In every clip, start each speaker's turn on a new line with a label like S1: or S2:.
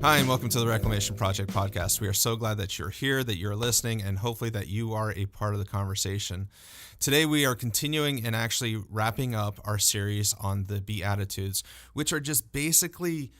S1: Hi, and welcome to the Reclamation Project podcast. We are so glad that you're here, that you're listening, and hopefully that you are a part of the conversation. Today, we are continuing and actually wrapping up our series on the Beatitudes, which are just basically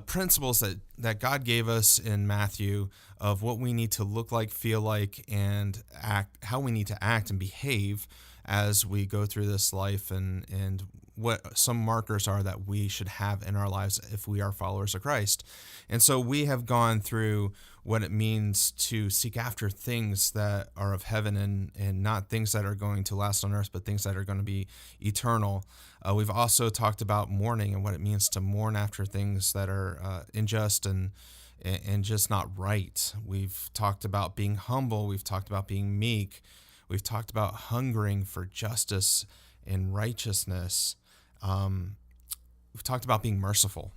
S1: principles that God gave us in Matthew of what we need to look like, feel like, and act, how we need to act and behave as we go through this life, and what some markers are that we should have in our lives if we are followers of Christ. And so we have gone through what it means to seek after things that are of heaven and not things that are going to last on earth, but things that are going to be eternal. We've also talked about mourning and what it means to mourn after things that are unjust and just not right. We've talked about being humble. We've talked about being meek. We've talked about hungering for justice and righteousness. We've talked about being merciful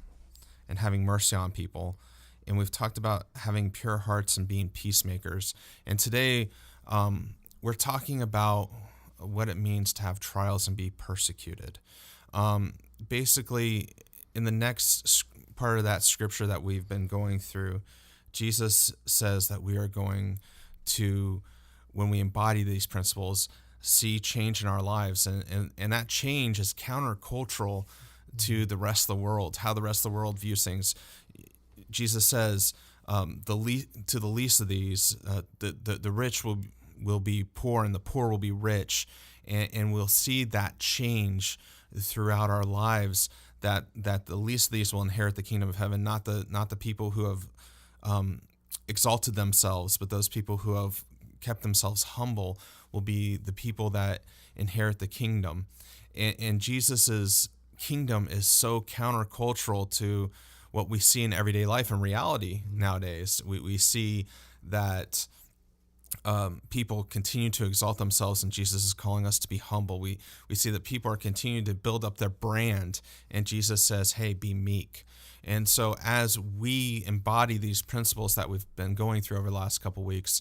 S1: and having mercy on people. And we've talked about having pure hearts and being peacemakers. And today, we're talking about what it means to have trials and be persecuted. Basically, in the next part of that scripture that we've been going through, Jesus says that we are going to, when we embody these principles, see change in our lives. And that change is countercultural to the rest of the world, how the rest of the world views things. Jesus says, to the least of these, the rich will be poor and the poor will be rich. And we'll see that change throughout our lives, that the least of these will inherit the kingdom of heaven, not the people who have exalted themselves, but those people who have kept themselves humble will be the people that inherit the kingdom. And Jesus's kingdom is so countercultural to what we see in everyday life and reality nowadays. We see that people continue to exalt themselves, and Jesus is calling us to be humble. We see that people are continuing to build up their brand, and Jesus says, hey, be meek. And so as we embody these principles that we've been going through over the last couple of weeks,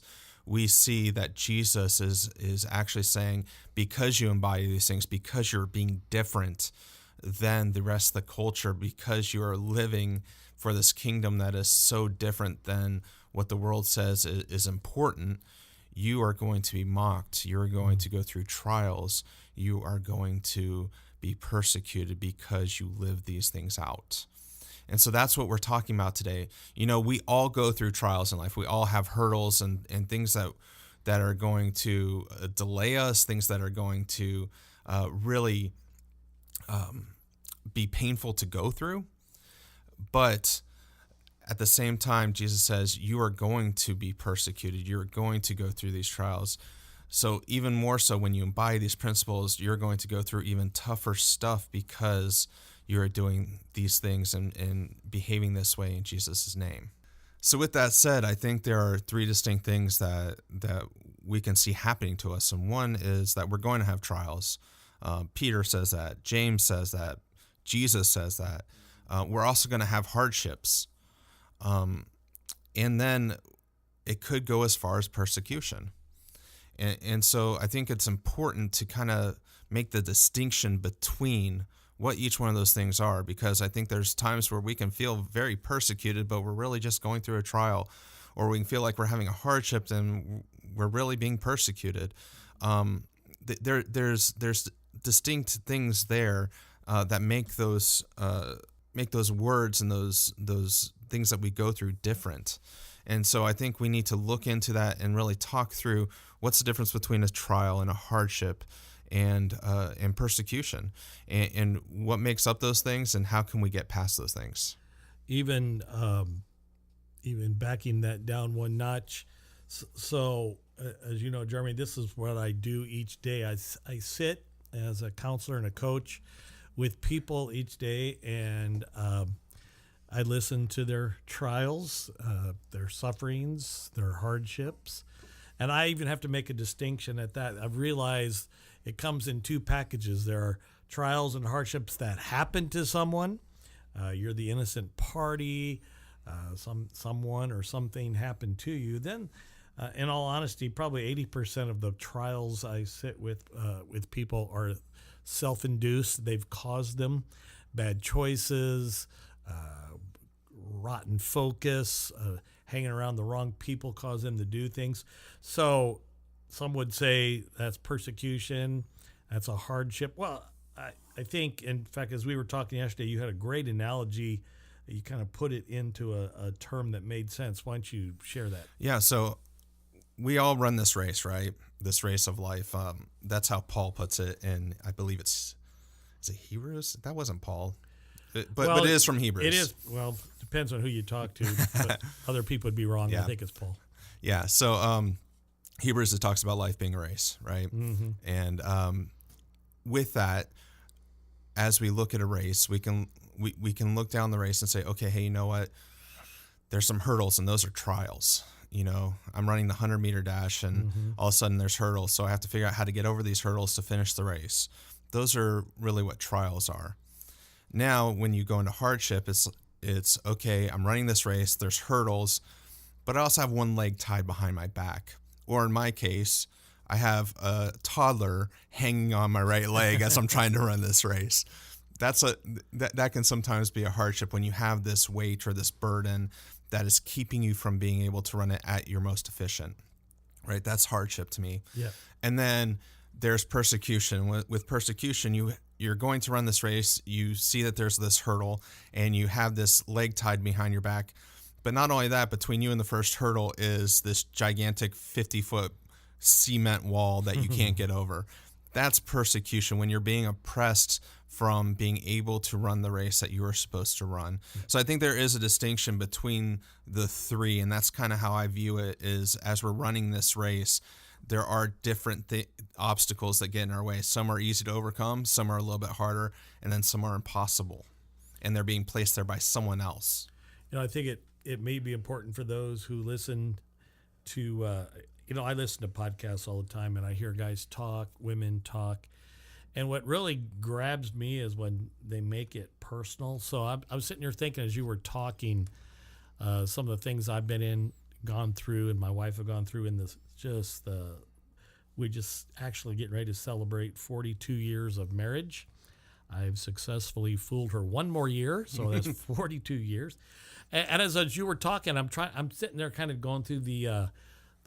S1: we see that Jesus is actually saying, because you embody these things, because you're being different than the rest of the culture, because you are living for this kingdom that is so different than what the world says is important, you are going to be mocked. You're going to go through trials. You are going to be persecuted because you live these things out. And so that's what we're talking about today. You know, we all go through trials in life. We all have hurdles and things that are going to delay us, things that are going to really be painful to go through. But at the same time, Jesus says, you are going to be persecuted. You're going to go through these trials. So even more so, when you embody these principles, you're going to go through even tougher stuff because you are doing these things and behaving this way in Jesus' name. So with that said, I think there are three distinct things that we can see happening to us. And one is that we're going to have trials. Peter says that. James says that. Jesus says that. We're also going to have hardships. And then it could go as far as persecution. And so I think it's important to kind of make the distinction between what each one of those things are, because I think there's times where we can feel very persecuted, but we're really just going through a trial, or we can feel like we're having a hardship and we're really being persecuted. There's distinct things there that make those words and those things that we go through different. And so I think we need to look into that and really talk through what's the difference between a trial and a hardship and persecution, and what makes up those things, and how can we get past those things.
S2: Even backing that down one notch. So as you know, Jeremy, this is what I do each day. I sit as a counselor and a coach with people each day, and I listen to their trials, their sufferings, their hardships. And I even have to make a distinction at that. I've realized it comes in two packages. There are trials and hardships that happen to someone. You're the innocent party. Someone or something happened to you. Then, in all honesty, probably 80% of the trials I sit with people are self-induced. They've caused them bad choices, rotten focus, hanging around the wrong people cause them to do things. So some would say that's persecution, that's a hardship. Well, I think, in fact, as we were talking yesterday, you had a great analogy. You kind of put it into a term that made sense. Why don't you share that?
S1: Yeah, so we all run this race, right? This race of life. That's how Paul puts it, and I believe is it Hebrews? That wasn't Paul, but it is from Hebrews.
S2: It is. Well, depends on who you talk to. But other people would be wrong. Yeah. I think it's Paul.
S1: Yeah. So Hebrews, it talks about life being a race, right?
S2: Mm-hmm.
S1: And with that, as we look at a race, we can look down the race and say, okay, hey, you know what? There's some hurdles, and those are trials. You know, I'm running the 100-meter dash, and all of a sudden there's hurdles, so I have to figure out how to get over these hurdles to finish the race. Those are really what trials are. Now, when you go into hardship, it's okay, I'm running this race, there's hurdles, but I also have one leg tied behind my back. Or in my case, I have a toddler hanging on my right leg as I'm trying to run this race. That can sometimes be a hardship when you have this weight or this burden that is keeping you from being able to run it at your most efficient, right? That's hardship to me.
S2: Yeah.
S1: And then there's persecution. With persecution, you're going to run this race. You see that there's this hurdle, and you have this leg tied behind your back. But not only that, between you and the first hurdle is this gigantic 50-foot cement wall that you can't get over. That's persecution, when you're being oppressed from being able to run the race that you were supposed to run. So I think there is a distinction between the three, and that's kind of how I view it, is as we're running this race, there are different obstacles that get in our way. Some are easy to overcome, some are a little bit harder, and then some are impossible, and they're being placed there by someone else.
S2: You know, I think it may be important for those who listen to, I listen to podcasts all the time, and I hear guys talk, women talk. And what really grabs me is when they make it personal. So I was sitting here thinking, as you were talking, some of the things I've gone through, and my wife have gone through in this, we just actually getting ready to celebrate 42 years of marriage. I've successfully fooled her one more year, so that's 42 years. And as you were talking, I'm sitting there kind of going through the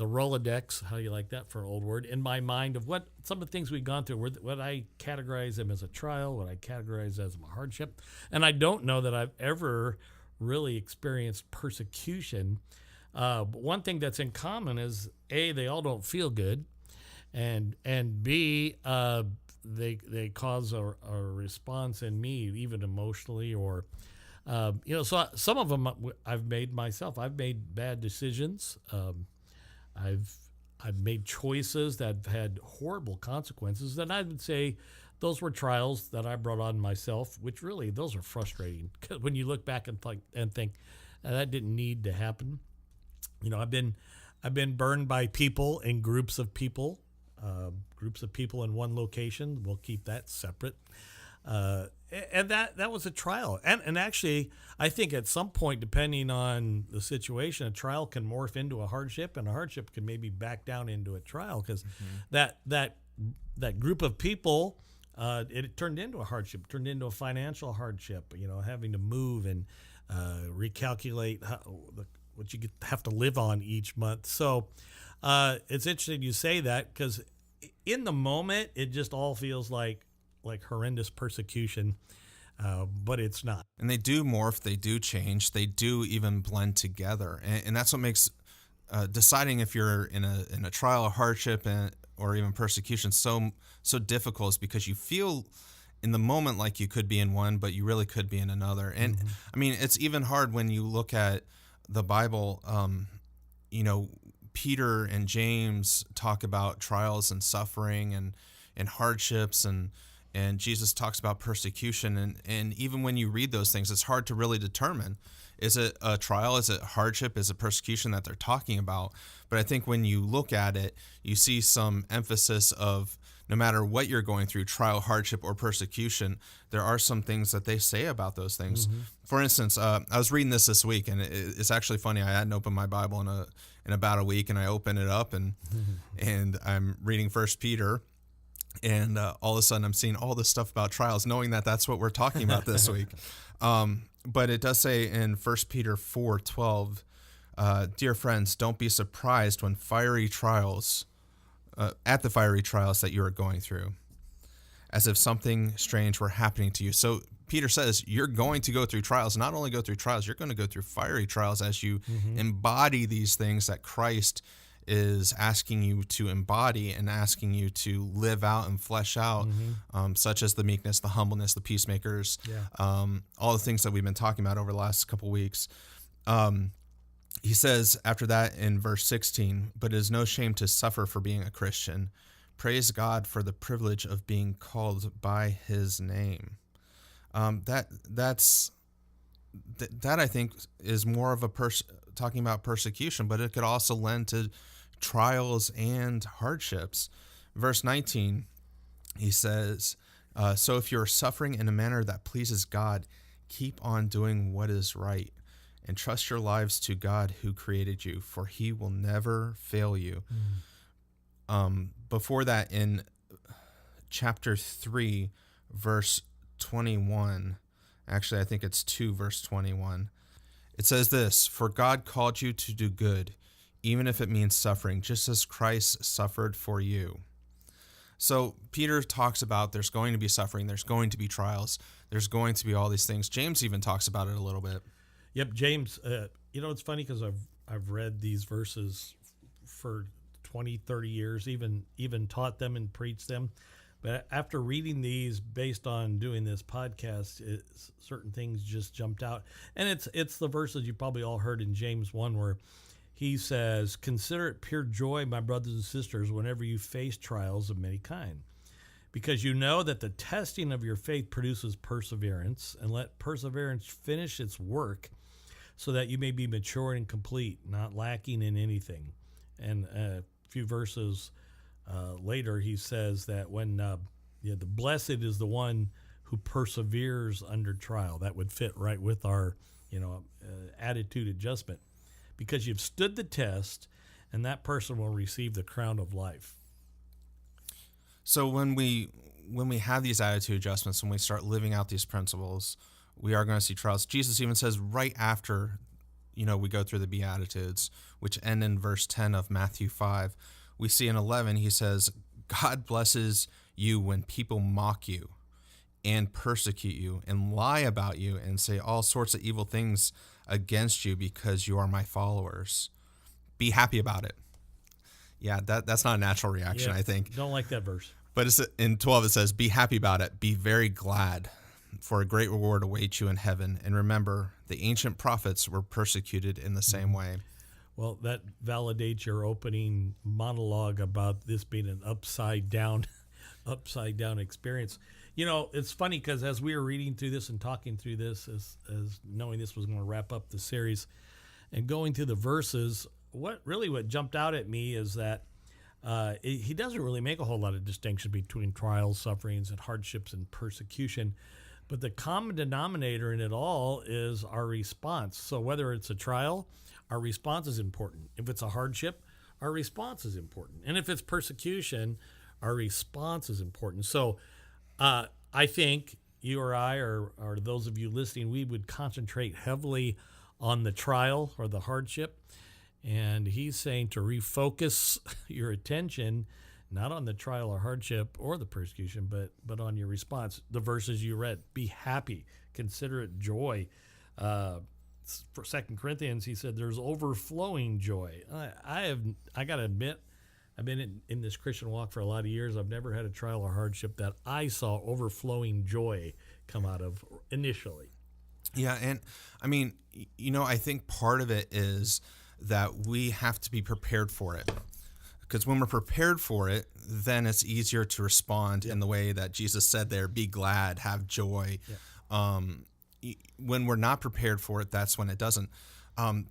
S2: Rolodex, how you like that for an old word, in my mind of what some of the things we've gone through, what I categorize them as a trial, what I categorize as a hardship. And I don't know that I've ever really experienced persecution. But one thing that's in common is, A, they all don't feel good, and B, they cause a response in me, even emotionally, or so some of them I've made myself. I've made bad decisions. I've made choices that have had horrible consequences, and I would say those were trials that I brought on myself, which really, those are frustrating, because when you look back and think that didn't need to happen. You know, I've been burned by people and groups of people in one location. We'll keep that separate. And that was a trial. And actually, I think at some point, depending on the situation, a trial can morph into a hardship, and a hardship can maybe back down into a trial, because that group of people, it turned into a hardship, turned into a financial hardship, having to move and recalculate what you have to live on each month. So it's interesting you say that, because in the moment, it just all feels like horrendous persecution, but it's not.
S1: And they do morph, they do change, they do even blend together, and that's what makes deciding if you're in a trial, a hardship, or even persecution so difficult, is because you feel in the moment like you could be in one, but you really could be in another. And I mean, it's even hard when you look at the Bible. Peter and James talk about trials and suffering and hardships, and Jesus talks about persecution. And even when you read those things, it's hard to really determine, is it a trial, is it hardship, is it persecution that they're talking about? But I think when you look at it, you see some emphasis of, no matter what you're going through, trial, hardship, or persecution, there are some things that they say about those things. For instance, I was reading this week, and it's actually funny. I hadn't opened my Bible in about a week, and I opened it up, and I'm reading 1 Peter, and all of a sudden I'm seeing all this stuff about trials, knowing that that's what we're talking about this week. But it does say in 1 Peter 4:12, dear friends, don't be surprised when at the fiery trials that you are going through, as if something strange were happening to you. So Peter says you're going to go through trials. Not only go through trials, you're going to go through fiery trials as you embody these things that Christ is asking you to embody and asking you to live out and flesh out, such as the meekness, the humbleness, the peacemakers, all the things that we've been talking about over the last couple of weeks. He says after that in verse 16, but it is no shame to suffer for being a Christian. Praise God for the privilege of being called by his name. That I think is more of talking about persecution, but it could also lend to trials and hardships. Verse 19, he says, so if you're suffering in a manner that pleases God, keep on doing what is right and trust your lives to God who created you, for he will never fail you. Before that, in chapter 3, verse 21, actually I think it's 2 verse 21, it says this, for God called you to do good, even if it means suffering, just as Christ suffered for you. So Peter talks about there's going to be suffering, there's going to be trials, there's going to be all these things. James even talks about it a little bit.
S2: Yep, James, it's funny because I've read these verses for 20, 30 years, even taught them and preached them. But after reading these based on doing this podcast, certain things just jumped out. And it's the verses you probably all heard in James 1 where he says, consider it pure joy, my brothers and sisters, whenever you face trials of many kind. Because you know that the testing of your faith produces perseverance, and let perseverance finish its work so that you may be mature and complete, not lacking in anything. And a few verses later, he says that when the blessed is the one who perseveres under trial. That would fit right with our attitude adjustment, because you've stood the test, and that person will receive the crown of life.
S1: So when we have these attitude adjustments, when we start living out these principles, we are going to see trials. Jesus even says right after, we go through the Beatitudes, which end in verse 10 of Matthew 5. We see in 11, he says, God blesses you when people mock you and persecute you and lie about you and say all sorts of evil things against you because you are my followers. Be happy about it. Yeah, that's not a natural reaction, I think.
S2: Don't like that verse.
S1: But in 12, it says, be happy about it. Be very glad, for a great reward awaits you in heaven. And remember, the ancient prophets were persecuted in the same way.
S2: Well, that validates your opening monologue about this being an upside down experience. It's funny because as we were reading through this and talking through this, as knowing this was going to wrap up the series and going through the verses, what jumped out at me is that he doesn't really make a whole lot of distinction between trials, sufferings, and hardships and persecution. But the common denominator in it all is our response. So whether it's a trial, our response is important. If it's a hardship, our response is important. And if it's persecution, our response is important. So I think you or I, or those of you listening, we would concentrate heavily on the trial or the hardship. And he's saying to refocus your attention not on the trial or hardship or the persecution, but on your response. The verses you read, be happy, consider it joy. For 2 Corinthians, he said there's overflowing joy. I got to admit, I've been in this Christian walk for a lot of years. I've never had a trial or hardship that I saw overflowing joy come out of initially.
S1: Yeah, and I mean, I think part of it is that we have to be prepared for it. Because when we're prepared for it, then it's easier to respond in the way that Jesus said there, be glad, have joy. Yeah. When we're not prepared for it, that's when it doesn't.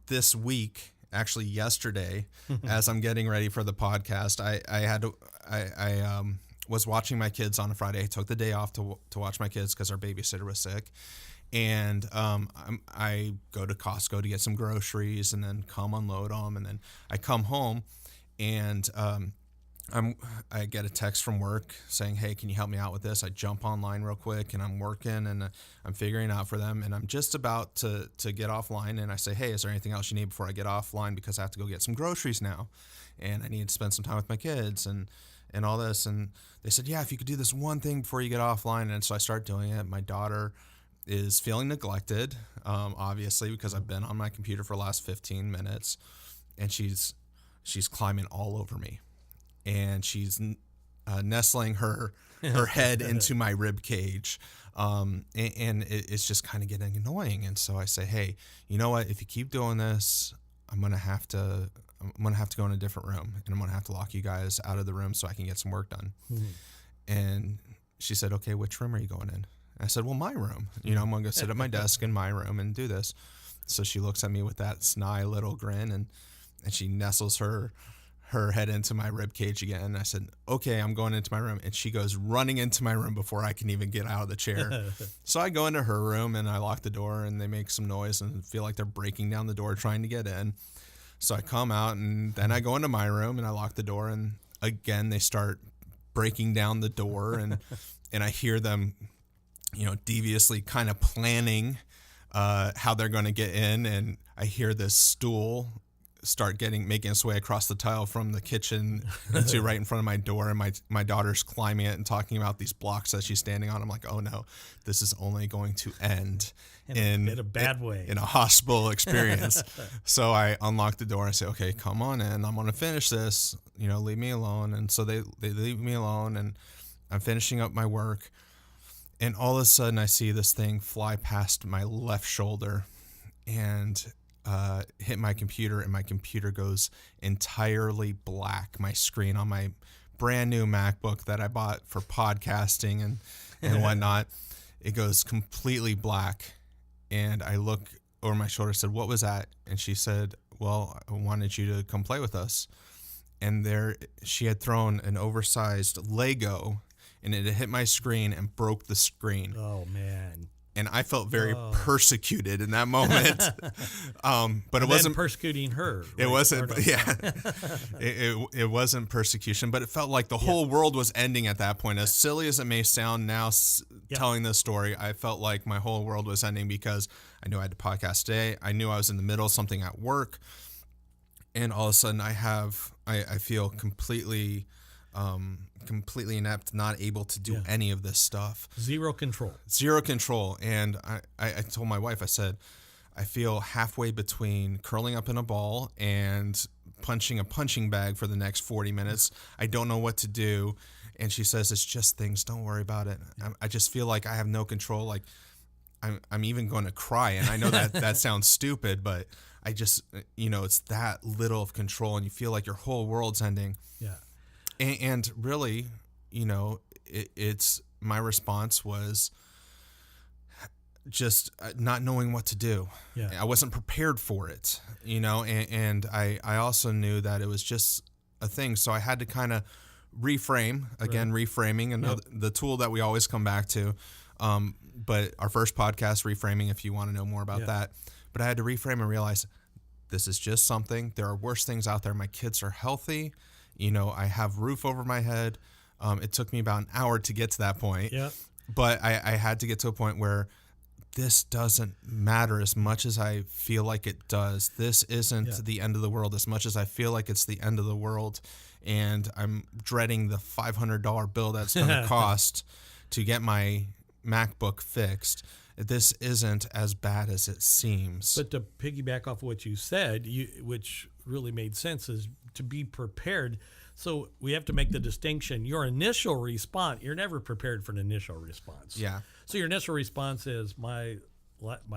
S1: This week, actually yesterday, as I'm getting ready for the podcast, I was watching my kids on a Friday. I took the day off to watch my kids because our babysitter was sick. And I go to Costco to get some groceries and then come unload them. And then I come home and I get a text from work saying, "Hey, can you help me out with this?" I jump online real quick and I'm working and I'm figuring out for them, and I'm just about to get offline, and I say, "Hey, is there anything else you need before I get offline, because I have to go get some groceries now and I need to spend some time with my kids and all this." And they said, "Yeah, if you could do this one thing before you get offline." And so I start doing it. My daughter is feeling neglected, obviously, because I've been on my computer for the last 15 minutes, and she's climbing all over me, and she's nestling her head into my rib cage, and it's just kind of getting annoying. And so I say, "Hey, you know what? If you keep doing this, I'm gonna have to go in a different room, and I'm gonna have to lock you guys out of the room so I can get some work done." Mm-hmm. And she said, "Okay, which room are you going in?" And I said, "Well, my room. I'm gonna go sit at my desk in my room and do this." So she looks at me with that sly little grin, and she nestles her head into my rib cage again. And I said, "Okay, I'm going into my room." And she goes running into my room before I can even get out of the chair. So I go into her room and I lock the door, and they make some noise and feel like they're breaking down the door trying to get in. So I come out, and then I go into my room and I lock the door, and again they start breaking down the door, and I hear them, deviously kind of planning how they're going to get in. And I hear this stool start making its way across the tile from the kitchen into right in front of my door, and my daughter's climbing it and talking about these blocks that she's standing on. I'm like, "Oh no, this is only going to end in
S2: a bad way,
S1: in a hospital experience." So I unlock the door and I say, "Okay, come on in. I'm going to finish this. Leave me alone." And so they leave me alone, and I'm finishing up my work. And all of a sudden I see this thing fly past my left shoulder and hit my computer, and my computer goes entirely black. My screen on my brand new MacBook that I bought for podcasting and whatnot, it goes completely black. And I look over my shoulder, said, "What was that?" And she said, "Well, I wanted you to come play with us." And there she had thrown an oversized Lego, and it had hit my screen and broke the screen.
S2: Oh, man.
S1: And I felt very persecuted in that moment. But it wasn't
S2: persecuting her. Right?
S1: It wasn't. Yeah, it wasn't persecution, but it felt like the whole world was ending at that point. As silly as it may sound now, telling this story, I felt like my whole world was ending, because I knew I had to podcast today. I knew I was in the middle of something at work, and all of a sudden I feel completely inept, not able to do any of this stuff.
S2: Zero control.
S1: And I told my wife, I said, "I feel halfway between curling up in a ball and punching a punching bag for the next 40 minutes. I don't know what to do." And she says, "It's just things. Don't worry about it." I just feel like I have no control. Like I'm even going to cry. And I know that sounds stupid, but I just, it's that little of control, and you feel like your whole world's ending.
S2: Yeah.
S1: And really, it's my response was just not knowing what to do.
S2: Yeah.
S1: I wasn't prepared for it, and I also knew that it was just a thing. So I had to kind of reframe, reframing, and the tool that we always come back to. But our first podcast, reframing, if you want to know more about that. But I had to reframe and realize this is just something. There are worse things out there. My kids are healthy. I have roof over my head. It took me about an hour to get to that point.
S2: Yeah.
S1: But I had to get to a point where this doesn't matter as much as I feel like it does. This isn't the end of the world as much as I feel like it's the end of the world. And I'm dreading the $500 bill that's going to cost to get my MacBook fixed. This isn't as bad as it seems.
S2: But to piggyback off what you said, which really made sense, is to be prepared. So we have to make the distinction. Your initial response, you're never prepared for an initial response.
S1: Yeah.
S2: So your initial response is, my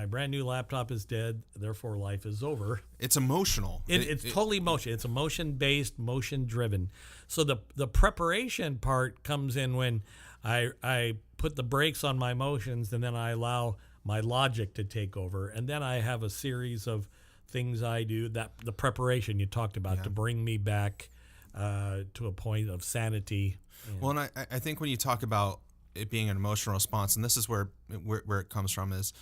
S2: brand new laptop is dead, therefore life is over.
S1: It's emotional.
S2: It's totally emotion. It's emotion-based, motion-driven. So the preparation part comes in when I put the brakes on my emotions, and then I allow my logic to take over. And then I have a series of things I do, that the preparation you talked about, to bring me back to a point of sanity.
S1: Well, and I think when you talk about it being an emotional response, and this is where it comes from, is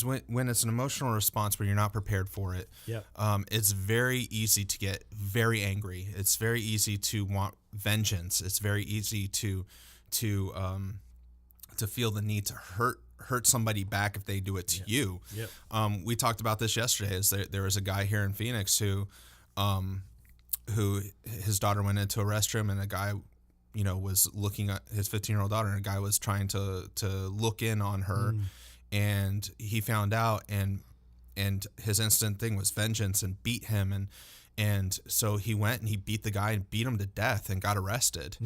S1: when it's an emotional response where you're not prepared for it.
S2: Yep.
S1: It's very easy to get very angry. It's very easy to want vengeance. It's very easy to feel the need to hurt somebody back if they do it to you.
S2: Yep.
S1: We talked about this yesterday. There was a guy here in Phoenix who his daughter went into a restroom, and a guy, was looking at his 15-year-old daughter, and a guy was trying to look in on her, and he found out, and his instant thing was vengeance and beat him, and so he went and he beat the guy and beat him to death and got arrested.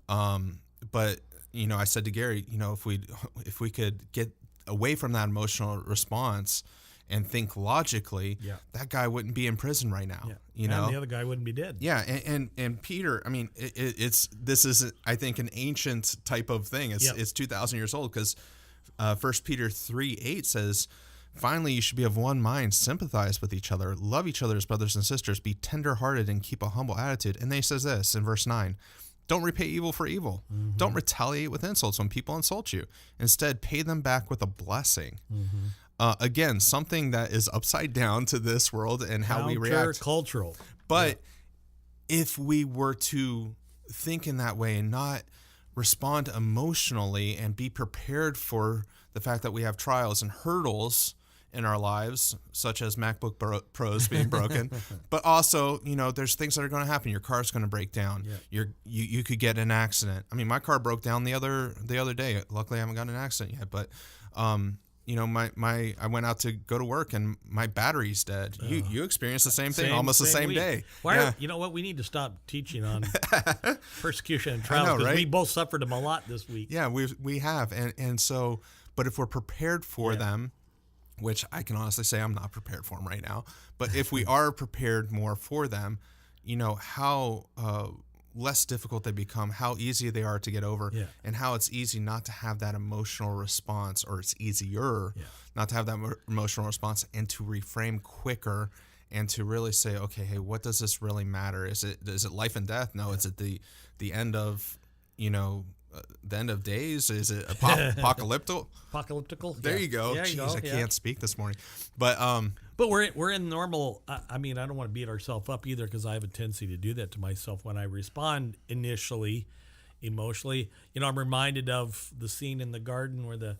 S1: But I said to Gary, if we could get away from that emotional response and think logically, that guy wouldn't be in prison right now.
S2: And the other guy wouldn't be dead.
S1: Yeah, and Peter, I mean, this is, I think, an ancient type of thing. It's 2,000 years old, because 1 Peter 3:8 says, "Finally, you should be of one mind, sympathize with each other, love each other as brothers and sisters, be tender-hearted, and keep a humble attitude." And then he says this in verse 9, "Don't repay evil for evil. Don't retaliate with insults when people insult you. Instead, pay them back with a blessing." Again, something that is upside down to this world and how we react.
S2: Cultural.
S1: But if we were to think in that way and not respond emotionally and be prepared for the fact that we have trials and hurdles in our lives, such as MacBook Pros being broken, but also, there's things that are going to happen. Your car's going to break down. You could get an accident. I mean, my car broke down the other day. Luckily, I haven't gotten an accident yet, but I went out to go to work and my battery's dead. You experienced the same thing almost the same day.
S2: You know what? We need to stop teaching on persecution and trials, because
S1: right?
S2: we both suffered them a lot this week.
S1: Yeah, we have, and so, but if we're prepared for them, which I can honestly say I'm not prepared for them right now, but if we are prepared more for them, how less difficult they become, how easy they are to get over, and how it's easy not to have that emotional response, or it's easier not to have that emotional response, and to reframe quicker, and to really say, okay, hey, what does this really matter? Is it life and death? No, is it the end of the end of days? Is it apocalyptical?
S2: Apocalyptical.
S1: There you go. Jeez, I can't speak this morning, but
S2: we're in normal. I mean, I don't want to beat ourselves up either, because I have a tendency to do that to myself when I respond initially, emotionally. I'm reminded of the scene in the garden where the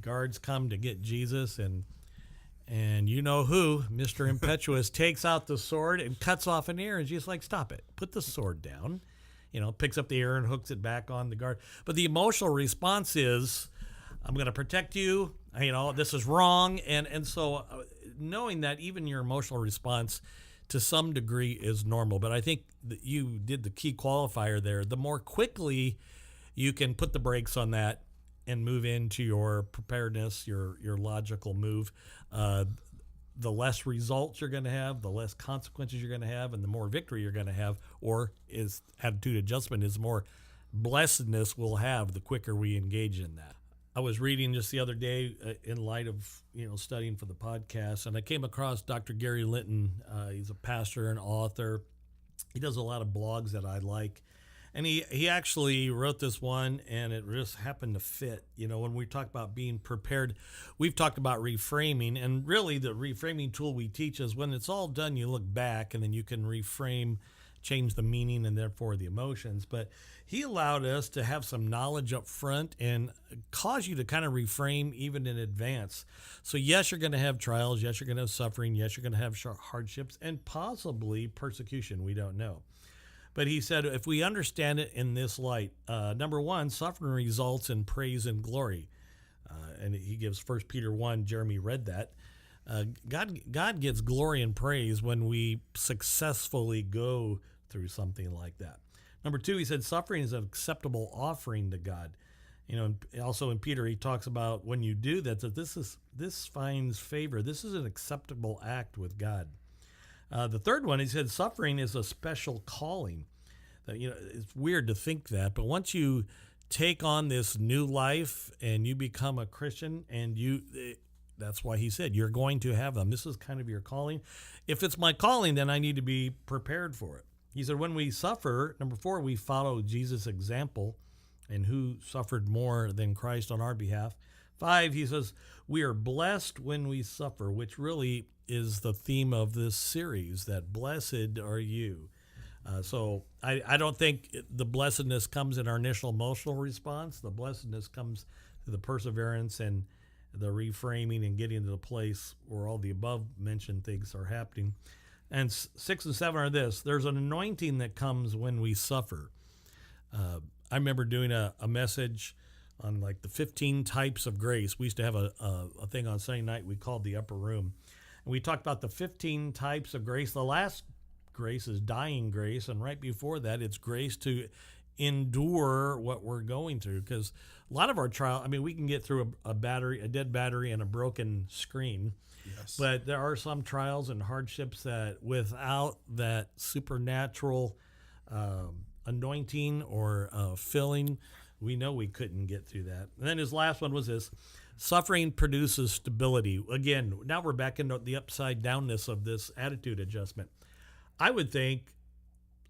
S2: guards come to get Jesus, and who, Mr. Impetuous, takes out the sword and cuts off an ear, and Jesus like, stop it, put the sword down. Picks up the ear and hooks it back on the guard. But the emotional response is, I'm going to protect you. This is wrong. And so knowing that even your emotional response to some degree is normal. But I think that you did the key qualifier there. The more quickly you can put the brakes on that and move into your preparedness, your logical move, the less results you're going to have, the less consequences you're going to have, and the more victory you're going to have, or is attitude adjustment is more blessedness we'll have the quicker we engage in that. I was reading just the other day in light of, studying for the podcast, and I came across Dr. Gary Linton. He's a pastor and author. He does a lot of blogs that I like. And he actually wrote this one, and it just happened to fit. When we talk about being prepared, we've talked about reframing, and really the reframing tool we teach is when it's all done, you look back, and then you can reframe, change the meaning, and therefore the emotions. But he allowed us to have some knowledge up front and cause you to kind of reframe even in advance. So yes, you're going to have trials. Yes, you're going to have suffering. Yes, you're going to have hardships and possibly persecution. We don't know. But he said, if we understand it in this light, number one, suffering results in praise and glory. And he gives 1 Peter 1, Jeremy read that. God gets glory and praise when we successfully go through something like that. Number two, he said, suffering is an acceptable offering to God. Also in Peter, he talks about when you do that this finds favor. This is an acceptable act with God. The third one, he said, suffering is a special calling. It's weird to think that, but once you take on this new life and you become a Christian, and that's why he said, you're going to have them. This is kind of your calling. If it's my calling, then I need to be prepared for it. He said, when we suffer, number four, we follow Jesus' example and who suffered more than Christ on our behalf. 5, he says, we are blessed when we suffer, which really is the theme of this series, that blessed are you. So I don't think the blessedness comes in our initial emotional response. The blessedness comes through the perseverance and the reframing and getting to the place where all the above mentioned things are happening. And 6 and 7 are this: there's an anointing that comes when we suffer. I remember doing a message on like the 15 types of grace. We used to have a thing on Sunday night we called the Upper Room. And we talked about the 15 types of grace. The last grace is dying grace, and right before that, it's grace to endure what we're going through. Because a lot of our trial, I mean, we can get through a dead battery, and a broken screen.
S1: Yes.
S2: But there are some trials and hardships that without that supernatural anointing or filling, we know we couldn't get through that. And then his last one was this: suffering produces stability. Again, now we're back into the upside downness of this attitude adjustment. I would think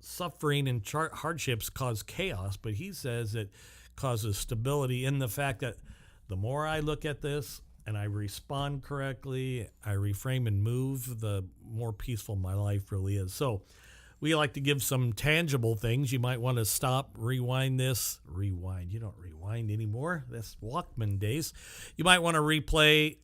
S2: suffering and hardships cause chaos, but he says it causes stability in the fact that the more I look at this and I respond correctly, I reframe and move, the more peaceful my life really is. So we like to give some tangible things. You might want to stop, rewind this. Rewind. You don't rewind anymore. That's Walkman days. You might want to replay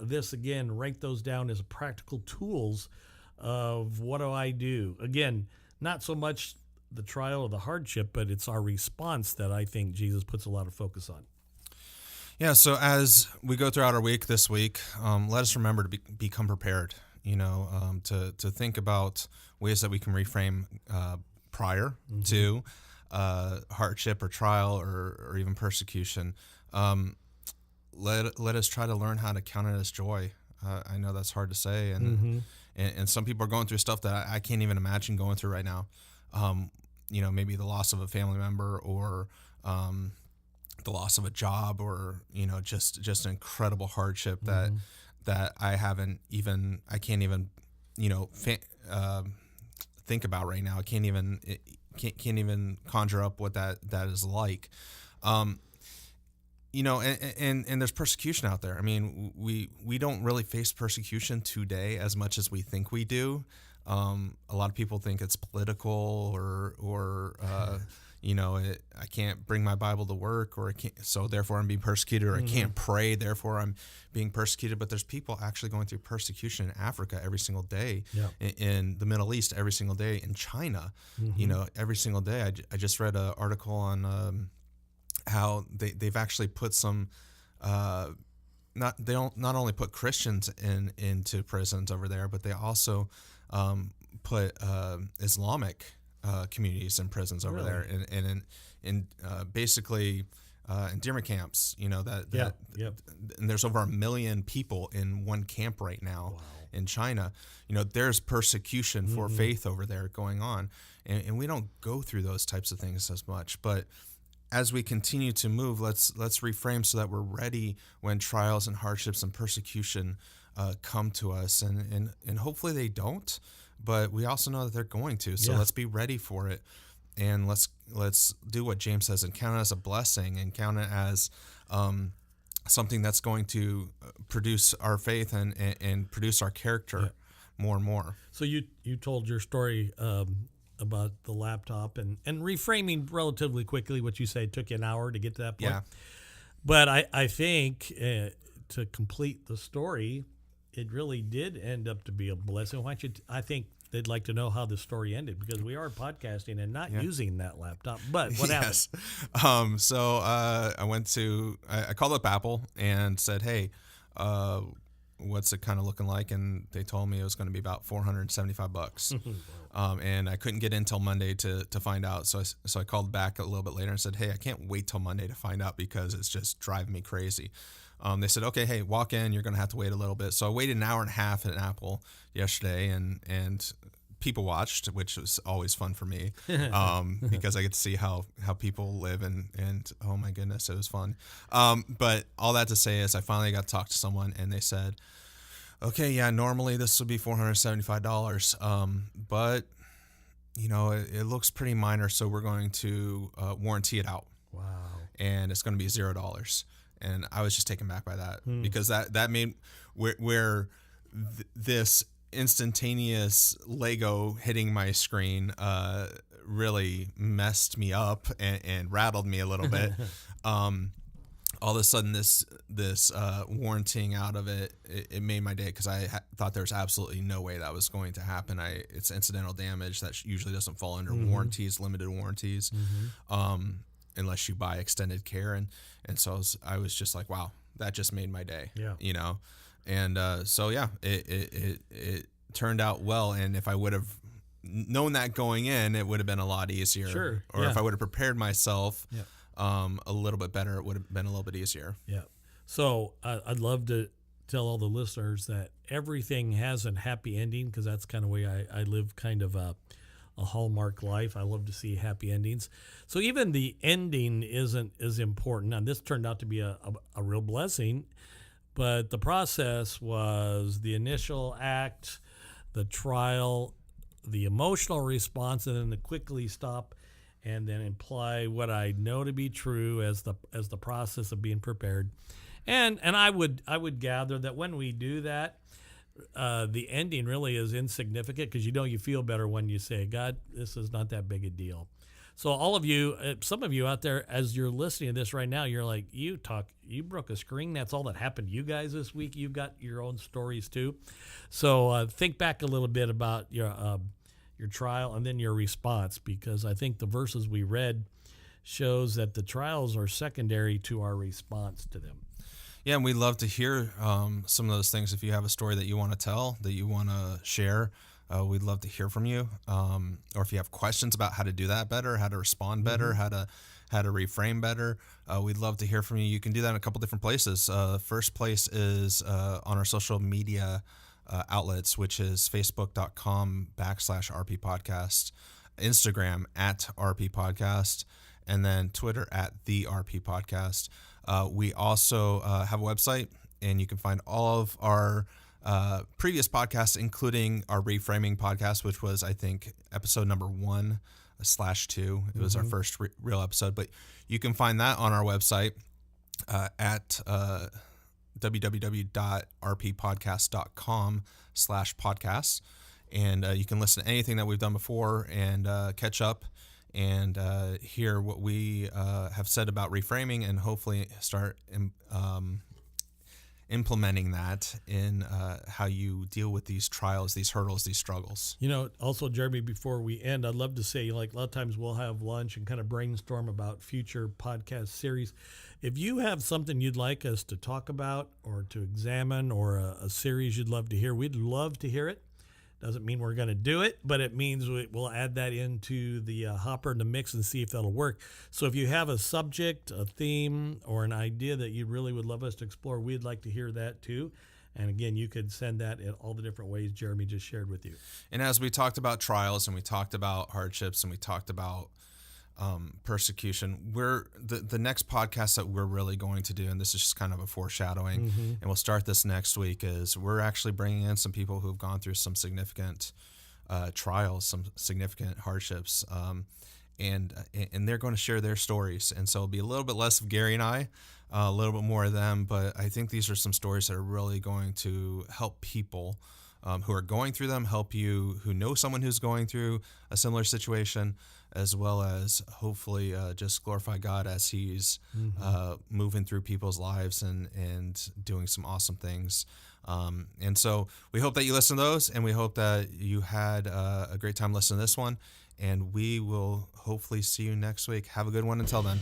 S2: this again, write those down as practical tools of what do I do? Again, not so much the trial or the hardship, but it's our response that I think Jesus puts a lot of focus on.
S1: Yeah, so as we go throughout our week this week, let us remember to become prepared, to think about ways that we can reframe prior to hardship or trial or even persecution. Let us try to learn how to count it as joy. I know that's hard to say, and some people are going through stuff that I can't even imagine going through right now. Maybe the loss of a family member, or the loss of a job, or just an incredible hardship that I can't even think about right now. I can't even conjure up what that is like. And there's persecution out there. I mean, we don't really face persecution today as much as we think we do. A lot of people think it's political, or I can't bring my Bible to work, or so therefore I'm being persecuted, or I can't pray, therefore I'm being persecuted. But there's people actually going through persecution in Africa every single day, in the Middle East every single day, in China, every single day. I just read an article on how they've actually put some not only put Christians into prisons over there, but they also put Islamic communities in prisons over there, and in basically internment camps. And there's over 1 million people in one camp right now.
S2: Wow.
S1: In China. There's persecution for faith over there going on, and we don't go through those types of things as much. But as we continue to move, let's reframe so that we're ready when trials and hardships and persecution come to us, and hopefully they don't, but we also know that they're going to. So let's be ready for it, and let's do what James says and count it as a blessing, and count it as something that's going to produce our faith and produce our character more and more. So
S2: you told your story about the laptop and reframing relatively quickly. What you say took you an hour to get to that point. Yeah. But I think to complete the story, it really did end up to be a blessing. I think they'd like to know how the story ended, because we are podcasting and not using that laptop. But what happened?
S1: So I called up Apple and said, hey, what's it kind of looking like? And they told me it was going to be about $475. And I couldn't get in till Monday to find out. So I called back a little bit later and said, hey, I can't wait till Monday to find out, because it's just driving me crazy. They said, okay, hey, walk in. You're going to have to wait a little bit. So I waited an hour and a half at Apple yesterday, and people watched, which was always fun for me, because I get to see how people live, and oh my goodness, it was fun. But all that to say is I finally got to talk to someone, and they said, okay, yeah, normally this would be $475, but it looks pretty minor, so we're going to warranty it out.
S2: Wow.
S1: and it's going to be $0. And I was just taken back by that because that made where this instantaneous Lego hitting my screen really messed me up and rattled me a little bit. All of a sudden, this warranting out of it made my day because I thought there was absolutely no way that was going to happen. It's incidental damage that usually doesn't fall under warranties, limited warranties, unless you buy extended care. And so I was just like, wow, that just made my day.
S2: Yeah.
S1: You know, and so yeah, it turned out well. And if I would have known that going in, it would have been a lot easier.
S2: Sure.
S1: Or
S2: yeah.
S1: if I would have prepared myself.
S2: Yeah.
S1: A little bit better, it would have been a little bit easier.
S2: Yeah. So I'd love to tell all the listeners that everything has a happy ending, because that's kind of the way I live, kind of a Hallmark life. I love to see happy endings. So even the ending isn't as important. And this turned out to be a real blessing, but the process was the initial act, the trial, the emotional response, and then the quickly stop and then imply what I know to be true as the process of being prepared. And I would gather that when we do that, the ending really is insignificant, because you feel better when you say, God, this is not that big a deal. So all of you, some of you out there, as you're listening to this right now, you're like, you broke a screen. That's all that happened to you guys this week. You've got your own stories too. So think back a little bit about your trial and then your response, because I think the verses we read shows that the trials are secondary to our response to them.
S1: Yeah, and we'd love to hear some of those things. If you have a story that you want to tell, that you want to share, we'd love to hear from you. Or if you have questions about how to do that better, how to respond better, how to reframe better, we'd love to hear from you. You can do that in a couple different places. First place is on our social media outlets, which is facebook.com/RP Podcast, Instagram @RP Podcast, and then Twitter @the RP Podcast. We also have a website, and you can find all of our previous podcasts, including our reframing podcast, which was, I think, episode number 1/2. It was our first real episode, but you can find that on our website at www.rppodcast.com/podcasts. And you can listen to anything that we've done before and catch up and hear what we have said about reframing, and hopefully start implementing that in how you deal with these trials, these hurdles, these struggles.
S2: Also, Jeremy, before we end, I'd love to say, like, a lot of times we'll have lunch and kind of brainstorm about future podcast series. If you have something you'd like us to talk about or to examine, or a series you'd love to hear, we'd love to hear it. Doesn't mean we're going to do it, but it means we'll add that into the hopper in the mix and see if that'll work. So if you have a subject, a theme, or an idea that you really would love us to explore, we'd like to hear that too. And again, you could send that in all the different ways Jeremy just shared with you.
S1: And as we talked about trials, and we talked about hardships, and we talked about persecution, the next podcast that we're really going to do, and this is just kind of a foreshadowing, and we'll start this next week, is we're actually bringing in some people who've gone through some significant trials, some significant hardships, and they're going to share their stories. And so it'll be a little bit less of Gary and I, a little bit more of them, but I think these are some stories that are really going to help people who are going through them, help you who know someone who's going through a similar situation, as well as hopefully just glorify God as He's moving through people's lives and doing some awesome things. And so we hope that you listen to those, and we hope that you had a great time listening to this one, and we will hopefully see you next week. Have a good one until then.